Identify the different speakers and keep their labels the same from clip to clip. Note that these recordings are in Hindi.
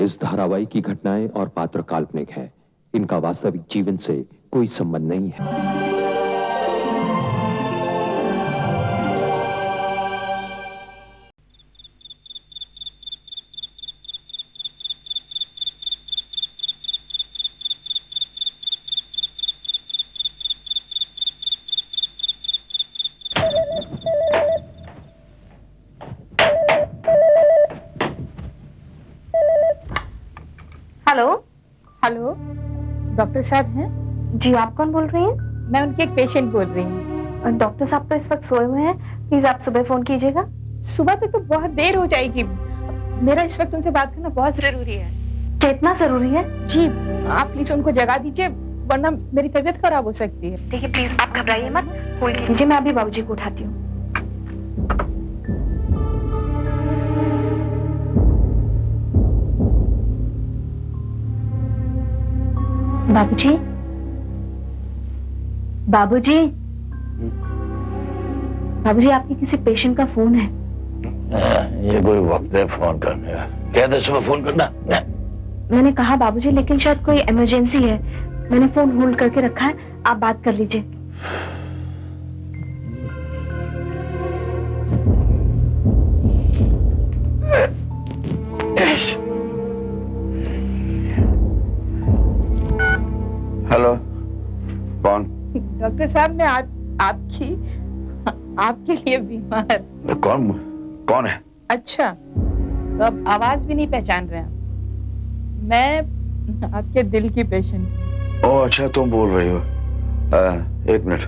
Speaker 1: इस धारावाहिक की घटनाएं और पात्र काल्पनिक है। इनका वास्तविक जीवन से कोई संबंध नहीं है।
Speaker 2: हेलो।
Speaker 3: हेलो, डॉक्टर साहब हैं?
Speaker 2: जी, आप कौन बोल रही हैं?
Speaker 3: मैं उनकी एक पेशेंट बोल रही हूँ।
Speaker 2: डॉक्टर साहब तो इस वक्त सोए हुए हैं, प्लीज आप सुबह फोन कीजिएगा।
Speaker 3: सुबह तक तो बहुत देर हो जाएगी, मेरा इस वक्त उनसे बात करना बहुत जरूरी है।
Speaker 2: क्या इतना जरूरी है?
Speaker 3: जी, आप प्लीज उनको जगा दीजिए, वरना मेरी तबीयत खराब हो सकती है।
Speaker 2: देखिए प्लीज आप घबराइए मत, होल्ड कीजिए, मैं अभी बाबूजी को उठाती हूँ। बाबूजी, बाबूजी, बाबूजी, आपके किसी पेशेंट का फोन है।
Speaker 4: ये कोई वक्त है फोन करने का? कह दे सुबह फोन करना।
Speaker 2: मैंने कहा बाबूजी, लेकिन शायद कोई इमरजेंसी है। मैंने फोन होल्ड करके रखा है, आप बात कर लीजिए।
Speaker 4: हेलो, कौन?
Speaker 3: डॉक्टर साहब, मैं आपके लिए बीमार।
Speaker 4: कौन कौन है?
Speaker 3: अच्छा, तो अब आवाज भी नहीं पहचान रहे हैं। मैं आपके दिल की पेशेंट।
Speaker 4: ओह अच्छा, तुम बोल रही हो। एक मिनट,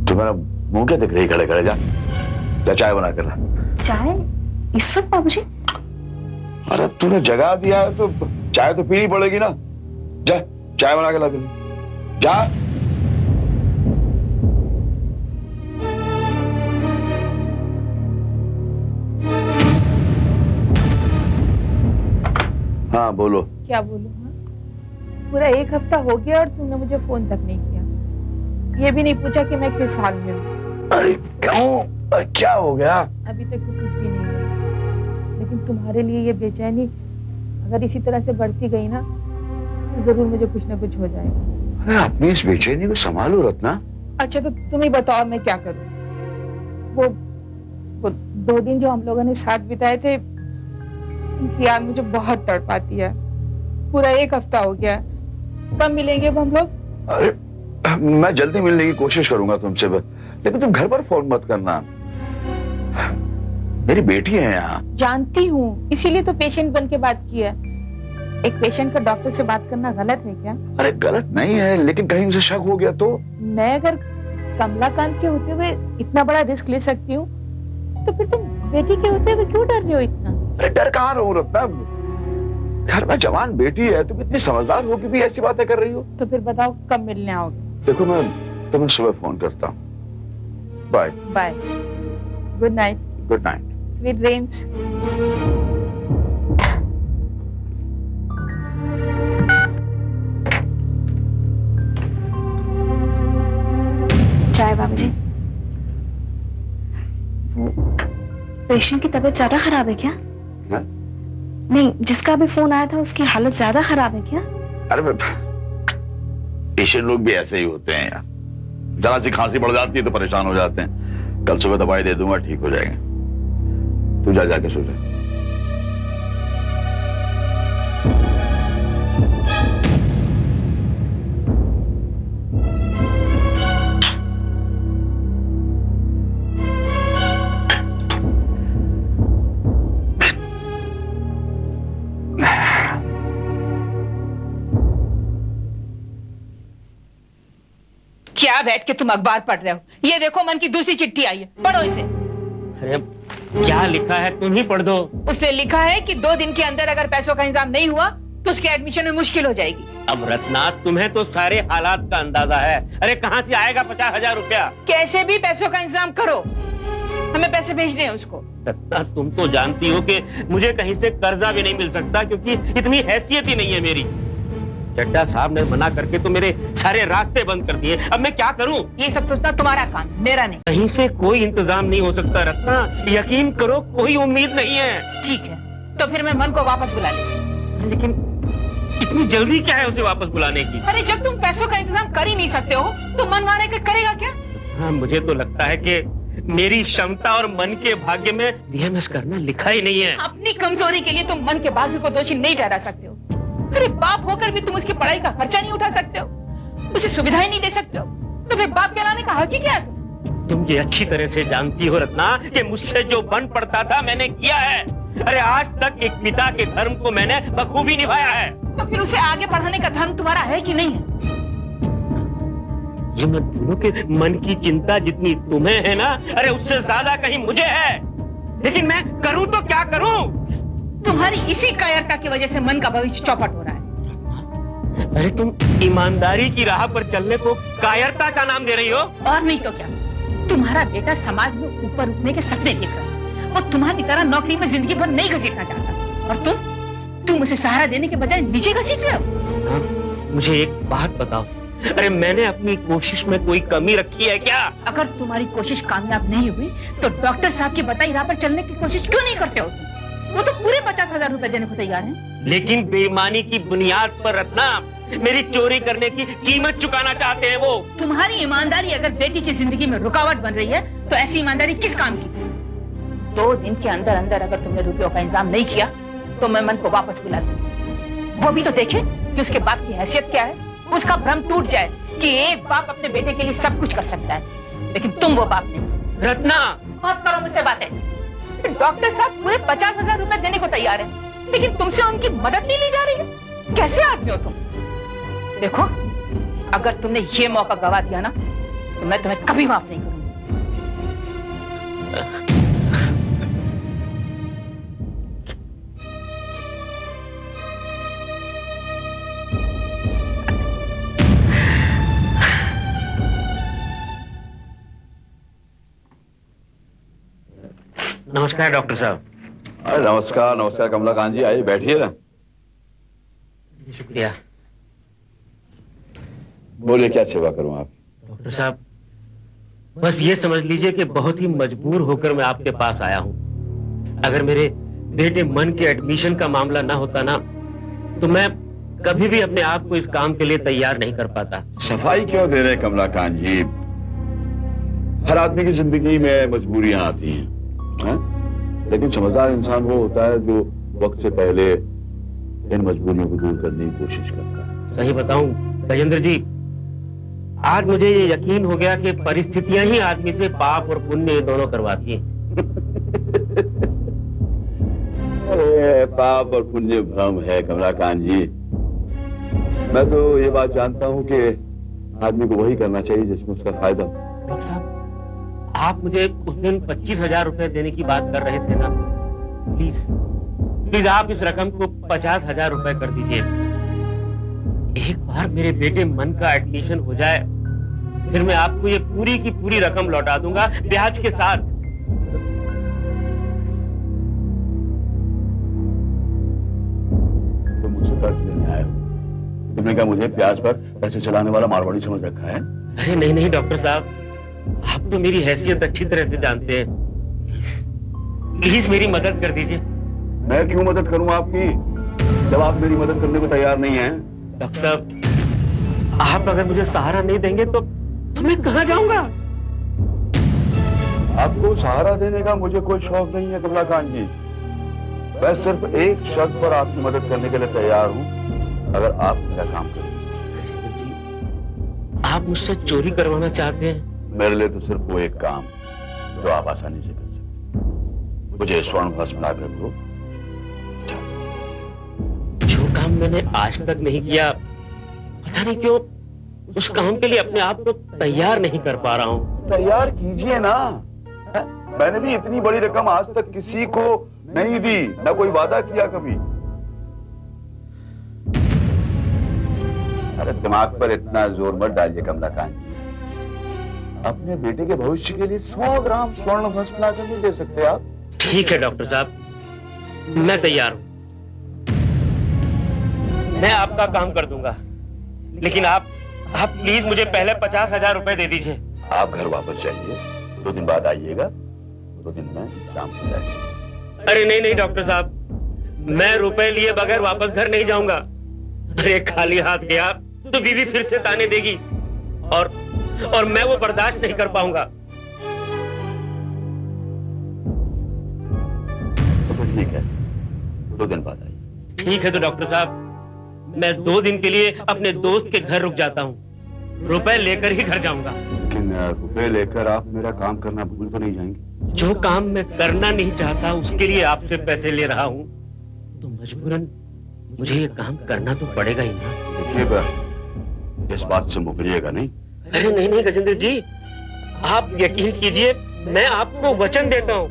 Speaker 4: तुम्हारा मुंह क्या दिख रही खड़े खड़े? जा चाय बना कर ला।
Speaker 2: चाय इस वक्त बाबूजी?
Speaker 4: अरे तूने जगा दिया है तो चाय तो पीनी पड़ेगी ना। जा चाय बना के ला दे, जा। हाँ बोलो।
Speaker 3: क्या बोलूं? हाँ, पूरा एक हफ्ता हो गया और तुमने मुझे फोन तक नहीं किया, ये भी नहीं पूछा कि मैं किस हाल में हूँ।
Speaker 4: अरे क्यों, क्या हो गया?
Speaker 3: अभी तक तो कुछ भी नहीं हुआ, लेकिन तुम्हारे लिए ये बेचैनी अगर इसी तरह से बढ़ती गई ना, तो जरूर मुझे कुछ ना कुछ हो जाएगा।
Speaker 4: अरे अपनी इस बेचैनी को संभालो रत्ना।
Speaker 3: अच्छा, तो तुम ही बताओ मैं क्या करूं? वो 2 दिन जो हम लोगों ने साथ बिताए थे, उनकी याद मुझे बहुत तड़पाती है। पूरा एक हफ्ता हो गया, कब मिलेंगे अब हम लोग?
Speaker 4: अरे मैं जल्दी मिलने की कोशिश करूंगा तुमसे, लेकिन तुम घर पर फोन मत करना। मेरी बेटी है यहाँ।
Speaker 3: जानती हूँ, इसीलिए तो पेशेंट बन के बात की है। एक पेशेंट का डॉक्टर से बात करना गलत है क्या?
Speaker 4: अरे गलत नहीं है, लेकिन कहीं उसे शक हो गया तो?
Speaker 3: मैं अगर कमलाकांत के होते हुए इतना बड़ा रिस्क ले सकती हूँ, तो फिर तुम बेटी के होते हुए क्यों डर रहे हो इतना?
Speaker 4: अरे डर कहाँ रहूं रत्ना, घर में जवान बेटी है, तुम इतनी समझदार हो कि भी ऐसी बातें कर रही हो।
Speaker 3: तो फिर बताओ कब मिलने आओगे?
Speaker 4: देखो मैं तुम्हें सुबह फोन करता हूँ। Bye
Speaker 3: bye, good night.
Speaker 4: Good night,
Speaker 3: sweet dreams.
Speaker 2: चाय बाबूजी। पेशेंट की तबीयत ज्यादा खराब है क्या?
Speaker 4: हाँ?
Speaker 2: नहीं, जिसका अभी फोन आया था उसकी हालत ज्यादा खराब है क्या?
Speaker 4: अरे पेशेंट लोग भी ऐसे ही होते हैं यार, जरा सी खांसी बढ़ जाती है तो परेशान हो जाते हैं। कल सुबह दवाई दे दूंगा, ठीक हो जाएंगे। तू जाके सो जा।
Speaker 3: क्या बैठ के तुम अखबार पढ़ रहे हो? ये देखो, मन की दूसरी चिट्ठी आई है, पढ़ो इसे।
Speaker 5: अरे क्या लिखा है, तुम ही पढ़ दो।
Speaker 3: उसने लिखा है कि 2 दिन के अंदर अगर पैसों का इंतजाम नहीं हुआ तो उसके एडमिशन में मुश्किल हो जाएगी।
Speaker 5: अब रत्ना, तुम्हें तो सारे हालात का अंदाजा है। अरे कहाँ से आएगा 50,000 रुपया?
Speaker 3: कैसे भी पैसों का इंतजाम करो, हमें पैसे भेजने हैं उसको।
Speaker 5: रत्ना, तुम तो जानती हो कि मुझे कहीं से कर्जा भी नहीं मिल सकता, क्योंकि इतनी हैसियत ही नहीं है मेरी। चड्डा साहब ने मना करके तो मेरे सारे रास्ते बंद कर दिए, अब मैं क्या करूं?
Speaker 3: ये सब सोचना तुम्हारा काम, मेरा नहीं।
Speaker 5: कहीं से कोई इंतजाम नहीं हो सकता रत्ना, यकीन करो, कोई उम्मीद नहीं है।
Speaker 3: ठीक है, तो फिर मैं मन को वापस बुला लेती।
Speaker 5: लेकिन इतनी जल्दी क्या है उसे वापस बुलाने की?
Speaker 3: अरे जब तुम पैसों का इंतजाम कर ही नहीं सकते हो तो मन मारे के करेगा क्या?
Speaker 5: हाँ, मुझे तो लगता है कि मेरी क्षमता और मन के भाग्य में बीएमएस करना लिखा ही नहीं है।
Speaker 3: अपनी कमजोरी के लिए तुम मन के भाग्य को दोषी नहीं ठहरा सकते हो। अरे बाप होकर भी तुम उसकी पढ़ाई का खर्चा नहीं उठा सकते हो, उसे सुविधा ही नहीं दे सकते हो, तो फिर बाप कहलाने का हक ही क्या है?
Speaker 5: तुम ये अच्छी तरह से जानती हो रत्ना कि मुझसे जो बन पड़ता था मैंने किया है। अरे आज तक एक पिता के धर्म को मैंने बखूबी निभाया है।
Speaker 3: तो फिर उसे आगे पढ़ाने का धर्म तुम्हारा है कि नहीं है?
Speaker 5: ये मत भूलो कि मन की चिंता जितनी तुम्हें है ना, अरे उससे ज्यादा कहीं मुझे है। लेकिन मैं करूं तो क्या करूं?
Speaker 3: तुम्हारी इसी कायरता की वजह से मन का भविष्य चौपट हो रहा है।
Speaker 5: अरे तुम ईमानदारी की राह पर चलने को कायरता का नाम दे रही हो?
Speaker 3: और नहीं तो क्या, तुम्हारा बेटा समाज में ऊपर उठने के सपने देख रहा है। वो तुम्हारी तरह नौकरी में जिंदगी भर नहीं घसीटना चाहता, और तुम उसे सहारा देने के बजाय नीचे घसीट रहे हो।
Speaker 5: हाँ, मुझे एक बात बताओ, अरे मैंने अपनी कोशिश में कोई कमी रखी है क्या?
Speaker 3: अगर तुम्हारी कोशिश कामयाब नहीं हुई तो डॉक्टर साहब की बताई राह पर चलने की कोशिश क्यों नहीं करते हो? वो तो पूरे 50,000 रुपए देने को तैयार हैं।
Speaker 5: लेकिन बेईमानी की बुनियाद पर रत्ना मेरी चोरी करने की कीमत चुकाना चाहते हैं वो।
Speaker 3: तुम्हारी ईमानदारी अगर बेटी की जिंदगी में रुकावट बन रही है तो ऐसी ईमानदारी किस काम की? 2 दिन के अंदर अंदर अगर तुमने रुपयों का इंतजाम नहीं किया तो मैं मन को वापस बुला दूंगी। वो भी तो देखे कि उसके बाप की हैसियत क्या है, उसका भ्रम टूट जाए कि एक बाप अपने बेटे के लिए सब कुछ कर सकता है, लेकिन तुम वो बाप नहीं।
Speaker 5: रत्ना
Speaker 3: मत करो मुझसे बातें। डॉक्टर साहब पूरे 50,000 रुपए देने को तैयार हैं, लेकिन तुमसे उनकी मदद नहीं ली जा रही है। कैसे आदमी हो तुम? देखो, अगर तुमने ये मौका गवा दिया ना तो मैं तुम्हें कभी माफ नहीं करूंगी।
Speaker 5: नमस्कार डॉक्टर साहब।
Speaker 4: अरे नमस्कार नमस्कार कमलाकांत जी, आइए बैठिए ना।
Speaker 5: शुक्रिया।
Speaker 4: बोलिए, क्या सेवा करूं आप?
Speaker 5: डॉक्टर साहब, बस ये समझ लीजिए कि बहुत ही मजबूर होकर मैं आपके पास आया हूं। अगर मेरे बेटे मन के एडमिशन का मामला ना होता ना तो मैं कभी भी अपने आप को इस काम के लिए तैयार नहीं कर पाता।
Speaker 4: सफाई क्यों दे रहे कमलाकांत जी? हर आदमी की जिंदगी में मजबूरियां आती हैं, लेकिन समझदार इंसान वो होता है जो वक्त से पहले इन मजबूरियों को दूर करने की कोशिश करता है।
Speaker 5: सही बताऊं गजेंद्र जी, आज मुझे ये यकीन हो गया कि परिस्थितियां ही आदमी से पाप और पुण्य ये दोनों करवाती हैं।
Speaker 4: अरे पाप और पुण्य भ्रम है कमलाकांत जी। मैं तो ये बात जानता हूँ कि आदमी को वही करना चाहिए जिसमें उसका फायदा हो।
Speaker 5: डॉक्टर साहब, आप मुझे उस दिन 25,000 रुपए देने की बात कर रहे थे ना, प्लीज आप इस रकम को 50,000 रुपए कर दीजिए। एक बार मेरे बेटे मन का एडमिशन हो जाए फिर मैं आपको ये पूरी की पूरी रकम लौटा दूंगा, ब्याज के साथ।
Speaker 4: तुम मुझसे कर्ज लेने आए हो? तुमने क्या मुझे ब्याज पर पैसे चलाने वाला मारवाड़ी समझ रखा है?
Speaker 5: अरे नहीं नहीं डॉक्टर साहब, आप तो मेरी हैसियत अच्छी तरह से जानते हैं। प्लीज मेरी मदद कर दीजिए।
Speaker 4: मैं क्यों मदद करूं आपकी जब आप मेरी मदद करने को तैयार नहीं हैं?
Speaker 5: डॉक्टर साहब, आप अगर मुझे सहारा नहीं देंगे तो मैं कहां जाऊंगा?
Speaker 4: आपको सहारा देने का मुझे कोई शौक नहीं है कमलाकांत जी। मैं सिर्फ एक शर्त पर आपकी मदद करने के लिए तैयार हूं, अगर आप मेरा काम करें।
Speaker 5: आप मुझसे चोरी करवाना चाहते हैं?
Speaker 4: मेरे लिए तो सिर्फ वो एक काम जो आप आसानी से कर सकते। मुझे स्वर्ण भस्म बनाकर रखो।
Speaker 5: जो काम मैंने आज तक नहीं किया, पता नहीं क्यों उस काम के लिए अपने आप को तैयार नहीं कर पा रहा हूँ।
Speaker 4: तैयार कीजिए ना। मैंने भी इतनी बड़ी रकम आज तक किसी को नहीं दी, ना कोई वादा किया कभी। अरे दिमाग पर इतना जोर मत डालिए कमलाकांत जी। अपने बेटे के भविष्य के लिए 100 ग्राम स्वर्ण भस्म लाकर नहीं दे सकते आप?
Speaker 5: ठीक है डॉक्टर साहब, मैं तैयार हूं। मैं आपका काम कर दूंगा, लेकिन आप प्लीज मुझे पहले 50,000 रुपए दे दीजिए।
Speaker 4: आप घर वापस जाइए, 2 दिन बाद आइएगा, 2 दिन में शाम हो जाएगा।
Speaker 5: अरे नहीं नहीं डॉक्टर साहब, मैं रुपए लिए बगैर वापस घर नहीं जाऊंगा। अरे खाली हाथ गया तो बीवी फिर से ताने देगी और मैं वो बर्दाश्त नहीं कर पाऊंगा।
Speaker 4: तो ठीक है, 2 दिन बाद आइए।
Speaker 5: ठीक है तो डॉक्टर साहब, मैं 2 दिन के लिए अपने दोस्त के घर रुक जाता हूँ। रुपए लेकर ही घर जाऊंगा।
Speaker 4: लेकिन रुपए लेकर आप मेरा काम करना भूल तो नहीं जाएंगे?
Speaker 5: जो काम मैं करना नहीं चाहता उसके लिए आपसे पैसे ले रहा हूँ तो मजबूरन मुझे ये काम करना तो पड़ेगा ही ना।
Speaker 4: देखिए, इस बात से मुकरिएगा नहीं।
Speaker 5: अरे नहीं नहीं गजेंद्र जी, आप यकीन कीजिए, मैं आपको वचन देता हूँ।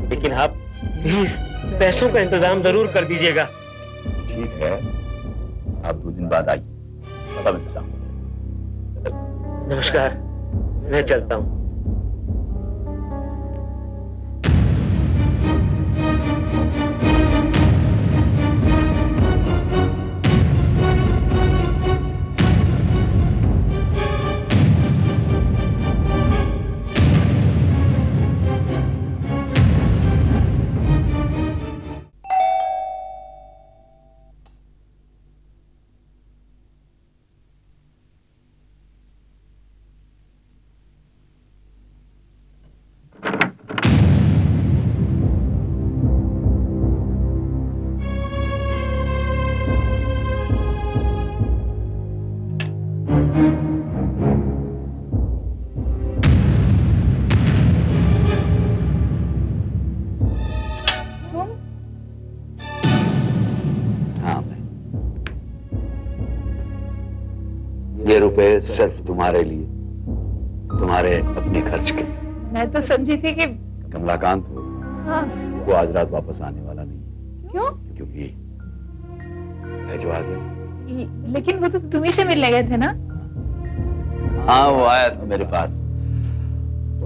Speaker 5: लेकिन आप प्लीज पैसों का इंतजाम जरूर कर दीजिएगा।
Speaker 4: ठीक है, आप 2 दिन बाद आइए, सब इंतजाम।
Speaker 5: नमस्कार, मैं चलता हूँ।
Speaker 4: ये रुपए सिर्फ तुम्हारे लिए, तुम्हारे अपने खर्च के लिए।
Speaker 3: मैं तो समझी थी कि
Speaker 4: कमलाकांत
Speaker 3: हाँ,
Speaker 4: वो आज रात वापस आने वाला नहीं।
Speaker 3: क्यों?
Speaker 4: क्योंकि मैं जो आ गया।
Speaker 3: लेकिन वो तो तुम्ही से मिलने गए थे ना?
Speaker 4: हाँ, वो आया था मेरे पास,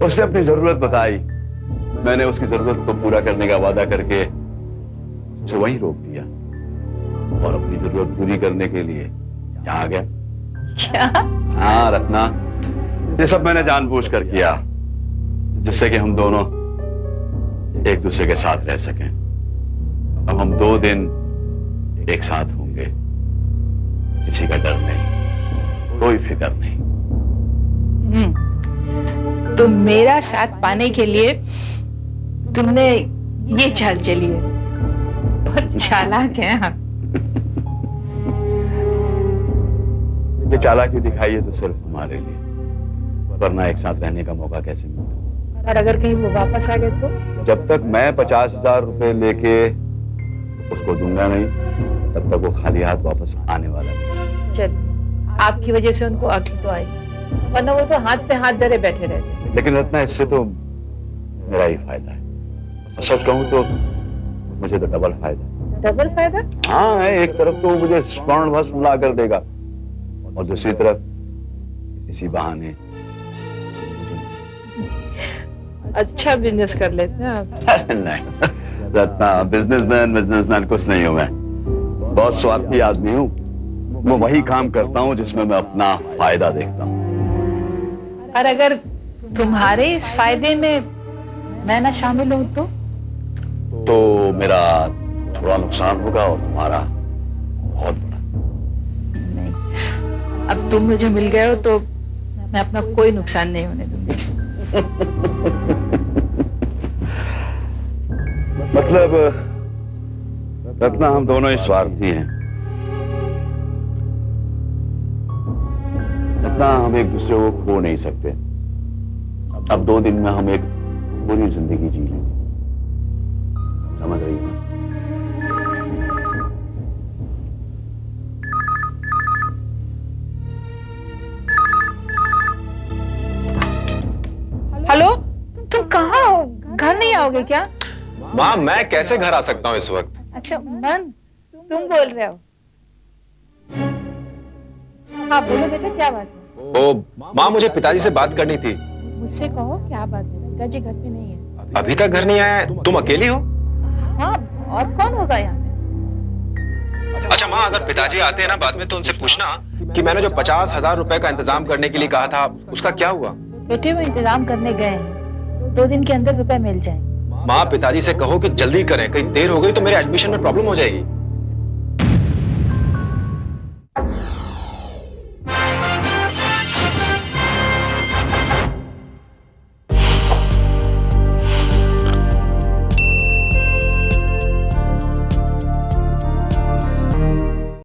Speaker 4: उसने अपनी जरूरत बताई, मैंने उसकी जरूरत को पूरा करने का वादा करके उसे वहीं रोक दिया और अपनी जरूरत पूरी करने के लिए यहाँ आ गया।
Speaker 3: क्या?
Speaker 4: हाँ रत्ना, ये सब मैंने जानबूझकर किया जिससे कि हम दोनों एक दूसरे के साथ रह सकें। अब हम 2 दिन एक साथ होंगे, किसी का डर नहीं, कोई फिक्र नहीं।
Speaker 3: तो मेरा साथ पाने के लिए तुमने ये चाल चली है। बहुत चालाक है आप।
Speaker 4: ये चालाकी दिखाई है तो सिर्फ हमारे लिए, वरना एक साथ रहने का मौका कैसे मिलता?
Speaker 3: और अगर कहीं वो वापस आ गए तो?
Speaker 4: जब तक मैं 50,000 रुपए लेके उसको दूंगा नहीं, तब तक वो खाली हाथ वापस आने वाला नहीं।
Speaker 3: चल, आपकी वजह से उनको अक्ल तो आई, वरना वो तो हाथ पे हाथ धरे बैठे रहते।
Speaker 4: लेकिन रत्ना, इससे तो मेरा ही फायदा है। सच कहूं तो मुझे तो डबल फायदा।
Speaker 3: डबल फायदा?
Speaker 4: हाँ है, एक तरफ तो मुझे स्वर्ण भस्म ला कर देगा और दूसरी तरफ इसी बहाने
Speaker 3: अच्छा बिजनेस कर लेते हैं आप।
Speaker 4: नहीं रत्ना, बिजनेसमैन कुछ नहीं हूं मैं, बहुत स्वार्थी आदमी हूं। मैं वही काम करता हूं जिसमें मैं अपना फायदा देखता हूं।
Speaker 3: और अगर तुम्हारे इस फायदे में मैं ना शामिल हूं तो
Speaker 4: मेरा थोड़ा नुकसान होगा और तुम्हारा बहुत बड़ा।
Speaker 3: नहीं, अब तुम मुझे मिल गए हो तो मैं अपना कोई नुकसान नहीं होने दूंगी।
Speaker 4: मतलब रत्ना, हम दोनों ही स्वार्थी हैं। रत्ना, हम एक दूसरे को खो नहीं सकते। अब 2 दिन में हम एक पूरी जिंदगी जी लेंगे, समझ रही हो?
Speaker 3: हेलो, तुम कहाँ हो? घर नहीं आओगे क्या?
Speaker 6: माँ, मैं कैसे घर आ सकता हूँ इस वक्त?
Speaker 3: अच्छा मन, तुम बोल रहे हो? हाँ बोलो बेटा, क्या बात है?
Speaker 6: ओ माँ, मुझे पिताजी से बात करनी थी।
Speaker 3: मुझसे कहो क्या बात है। पिताजी घर पे नहीं है।
Speaker 6: अभी तक घर नहीं आए? तुम अकेली हो?
Speaker 3: हाँ, और कौन होगा यहाँ पे?
Speaker 6: अच्छा माँ, अगर पिताजी आते हैं ना बाद में तो उनसे पूछना कि मैंने जो 50,000 रुपए का इंतजाम करने के लिए कहा था उसका क्या हुआ?
Speaker 3: बेटे वो इंतजाम करने गए हैं, 2 दिन के अंदर रुपए मिल जाएंगे।
Speaker 6: माँ पिताजी से कहो कि जल्दी करें, कहीं देर हो गई तो मेरे एडमिशन में प्रॉब्लम हो जाएगी।